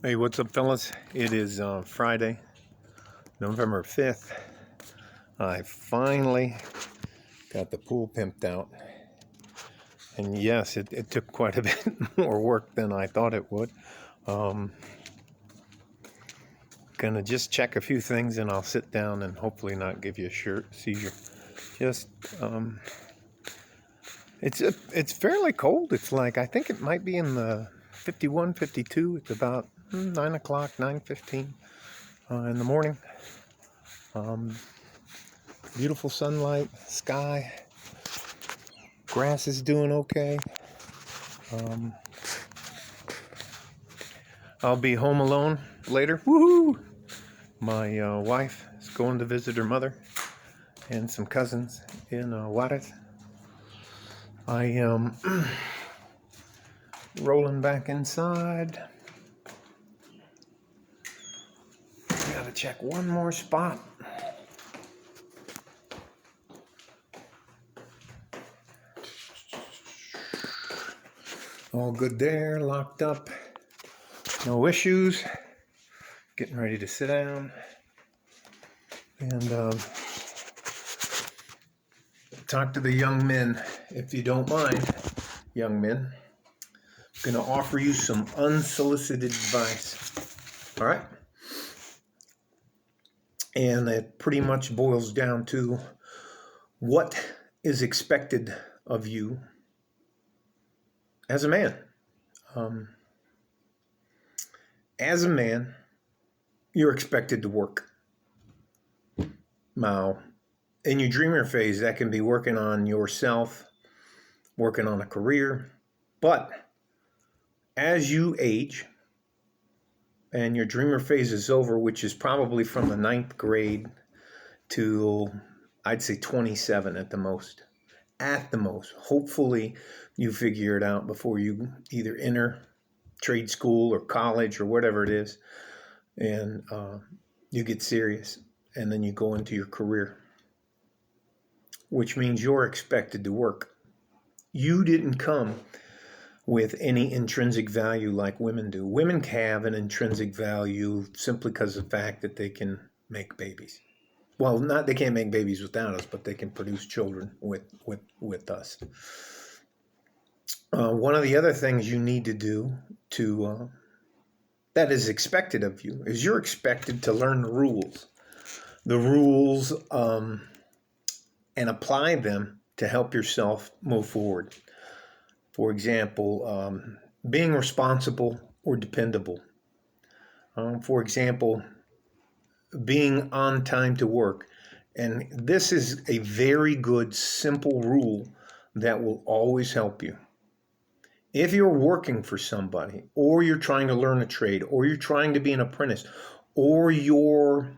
Hey, what's up, fellas? It is Friday, November 5th. I finally got the pool pimped out. And yes, it took quite a bit more work than I thought it would. Um, gonna just check a few things and I'll sit down and hopefully not give you a seizure. Just, um, it's fairly cold. It's like, I think it might be in the 51, 52. It's about 9 o'clock, 9:15 in the morning. Um, Beautiful sunlight, sky, grass is doing okay. Um, I'll be home alone later. Woohoo! My wife is going to visit her mother and some cousins in Juarez. I am rolling back inside. Gotta check one more spot. All good there, locked up, no issues. Getting ready to sit down and talk to the young men, if you don't mind, young men. I'm going to offer you some unsolicited advice. All right? And it pretty much boils down to what is expected of you as a man. As a man, you're expected to work. Now, in your dreamer phase, that can be working on yourself, working on a career. But as you age and your dreamer phase is over, which is probably from the 9th grade to, I'd say, 27 at the most. At the most. Hopefully you figure it out before you either enter trade school or college or whatever it is, and you get serious, and then you go into your career, which means you're expected to work. You didn't come with any intrinsic value like women do. Women have an intrinsic value simply because of the fact that they can make babies. Well, not they can't make babies without us, but they can produce children with us. One of the other things you need to do that is expected of you is you're expected to learn the rules, and apply them to help yourself move forward. For example, being responsible or dependable. For example, being on time to work. And this is a very good, simple rule that will always help you. If you're working for somebody, or you're trying to learn a trade, or you're trying to be an apprentice, or you're,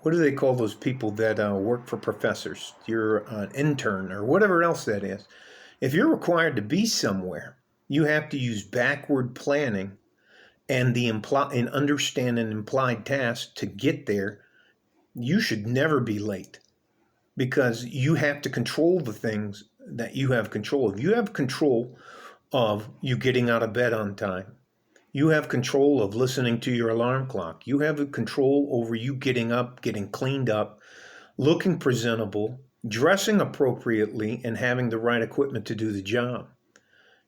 what do they call those people that work for professors? You're an intern or whatever else that is. If you're required to be somewhere, you have to use backward planning and understand an implied task to get there. You should never be late because you have to control the things that you have control of. You have control of you getting out of bed on time. You have control of listening to your alarm clock. You have control over you getting up, getting cleaned up, looking presentable, dressing appropriately, and having the right equipment to do the job.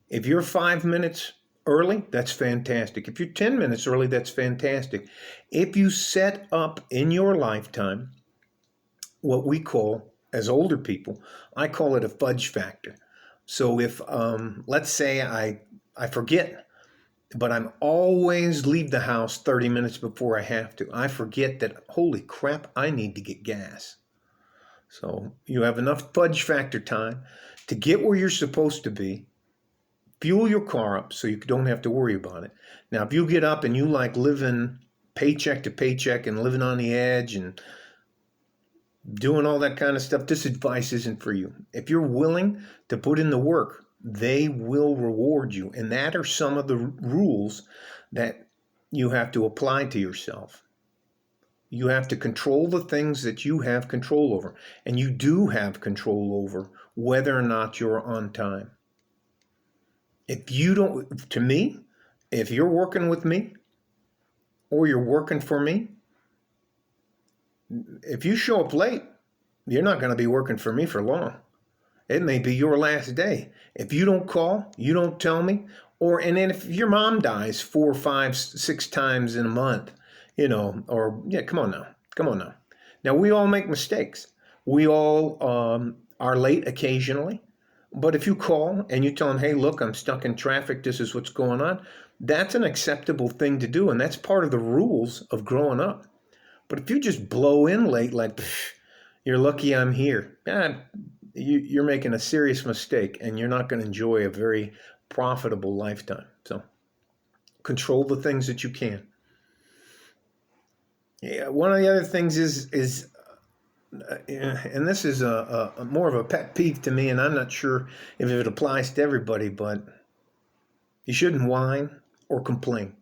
If you're 5 minutes early, that's fantastic. If you're 10 minutes early, that's fantastic. If you set up in your lifetime what we call, as older people, I call it a fudge factor. So if, let's say I forget, but I'm always leave the house 30 minutes before I have to. I forget that, holy crap, I need to get gas. So you have enough fudge factor time to get where you're supposed to be, fuel your car up so you don't have to worry about it. Now, if you get up and you like living paycheck to paycheck and living on the edge and doing all that kind of stuff, this advice isn't for you. If you're willing to put in the work, they will reward you. And that are some of the rules that you have to apply to yourself. You have to control the things that you have control over. And you do have control over whether or not you're on time. If you don't, to me, if you're working with me or you're working for me, if you show up late, you're not going to be working for me for long. It may be your last day. If you don't call, you don't tell me, and then if your mom dies 4, 5, 6 times in a month, come on now. Now, we all make mistakes. We all are late occasionally. But if you call and you tell them, hey, look, I'm stuck in traffic, this is what's going on, that's an acceptable thing to do. And that's part of the rules of growing up. But if you just blow in late, like, you're lucky I'm here, you're making a serious mistake, and you're not going to enjoy a very profitable lifetime. So control the things that you can. Yeah, one of the other things is and this is a more of a pet peeve to me, and I'm not sure if it applies to everybody, but you shouldn't whine or complain.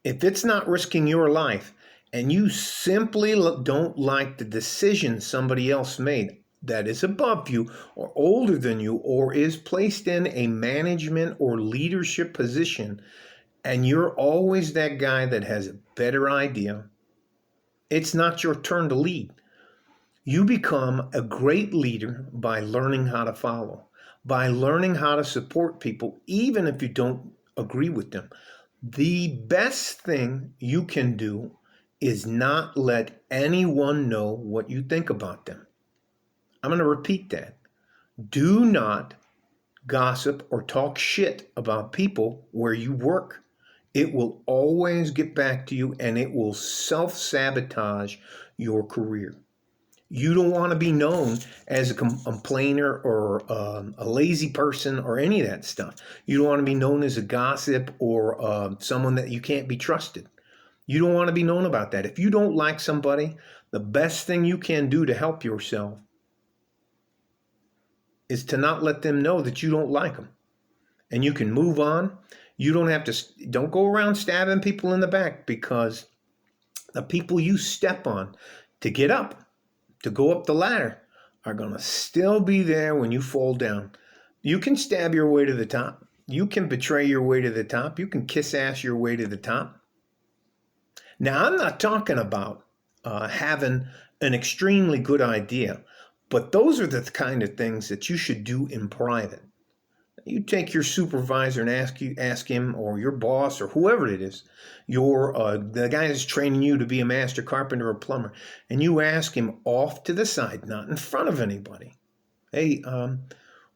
If it's not risking your life and you simply don't like the decision somebody else made that is above you or older than you or is placed in a management or leadership position, and you're always that guy that has a better idea, it's not your turn to lead. You become a great leader by learning how to follow, by learning how to support people, even if you don't agree with them. The best thing you can do is not let anyone know what you think about them. I'm going to repeat that. Do not gossip or talk shit about people where you work. It will always get back to you, and it will self-sabotage your career. You don't want to be known as a complainer or a lazy person or any of that stuff. You don't want to be known as a gossip or someone that you can't be trusted. You don't want to be known about that. If you don't like somebody, the best thing you can do to help yourself is to not let them know that you don't like them. And you can move on. You don't go around stabbing people in the back, because the people you step on to get up, to go up the ladder, are going to still be there when you fall down. You can stab your way to the top. You can betray your way to the top. You can kiss ass your way to the top. Now, I'm not talking about having an extremely good idea, but those are the kind of things that you should do in private. You take your supervisor and ask him, or your boss, or whoever it is, the guy that's training you to be a master carpenter or plumber, and you ask him off to the side, not in front of anybody. Hey,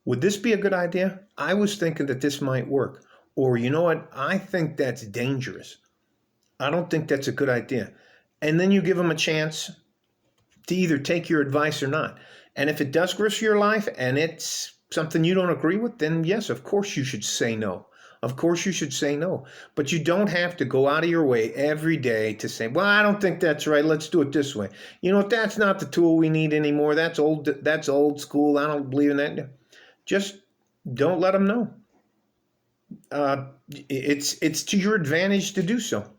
would this be a good idea? I was thinking that this might work. Or, you know what? I think that's dangerous. I don't think that's a good idea. And then you give them a chance to either take your advice or not. And if it does risk your life and it's something you don't agree with, then yes, of course you should say no. Of course you should say no. But you don't have to go out of your way every day to say, well, I don't think that's right. Let's do it this way. You know, that's not the tool we need anymore. That's old school. I don't believe in that. Just don't let them know. It's to your advantage to do so.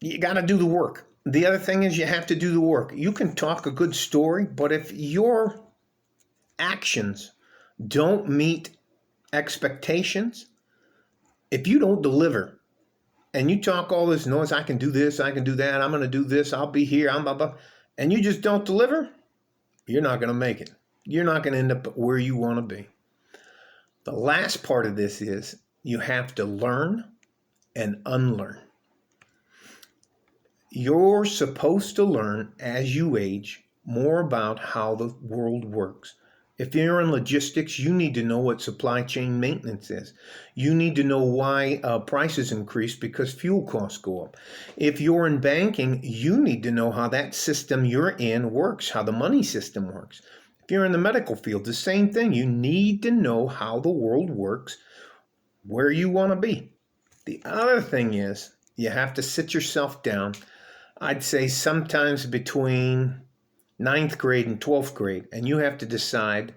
You got to do the work. The other thing is you have to do the work. You can talk a good story, but if your actions don't meet expectations, if you don't deliver and you talk all this noise, I can do this, I can do that, I'm going to do this, I'll be here, I'm blah, blah, and you just don't deliver, you're not going to make it. You're not going to end up where you want to be. The last part of this is you have to learn and unlearn. You're supposed to learn as you age more about how the world works. If you're in logistics, you need to know what supply chain maintenance is. You need to know why prices increase because fuel costs go up. If you're in banking, you need to know how that system you're in works, how the money system works. If you're in the medical field, the same thing. You need to know how the world works, where you want to be. The other thing is you have to sit yourself down. I'd say sometimes between 9th grade and 12th grade, and you have to decide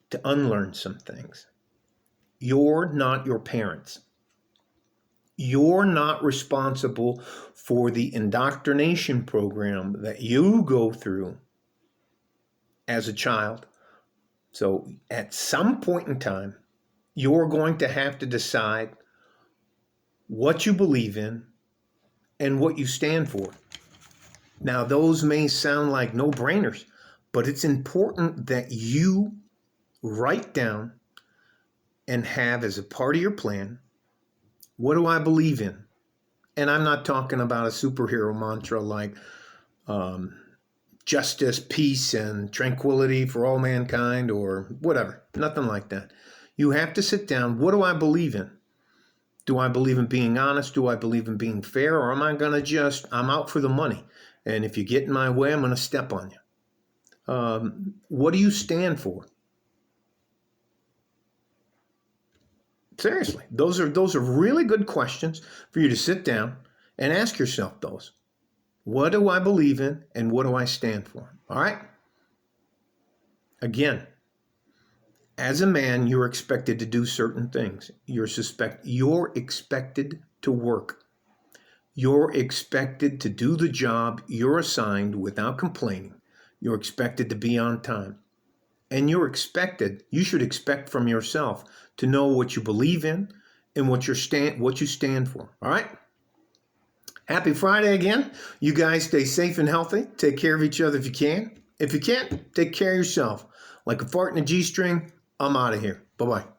to unlearn some things. You're not your parents. You're not responsible for the indoctrination program that you go through as a child So at some point in time, you're going to have to decide what you believe in and what you stand for. Now, those may sound like no-brainers, but it's important that you write down and have as a part of your plan, what do I believe in? And I'm not talking about a superhero mantra like justice, peace, and tranquility for all mankind or whatever. Nothing like that. You have to sit down. What do I believe in? Do I believe in being honest? Do I believe in being fair? Or am I going to I'm out for the money. And if you get in my way, I'm going to step on you. What do you stand for? Seriously, those are really good questions for you to sit down and ask yourself those. What do I believe in and what do I stand for? All right? Again, as a man, you're expected to do certain things. You're expected to work. You're expected to do the job you're assigned without complaining. You're expected to be on time. And you should expect from yourself to know what you believe in and what you stand for. All right? Happy Friday again. You guys stay safe and healthy. Take care of each other if you can. If you can't, take care of yourself. Like a fart in a G-string, I'm out of here. Bye-bye.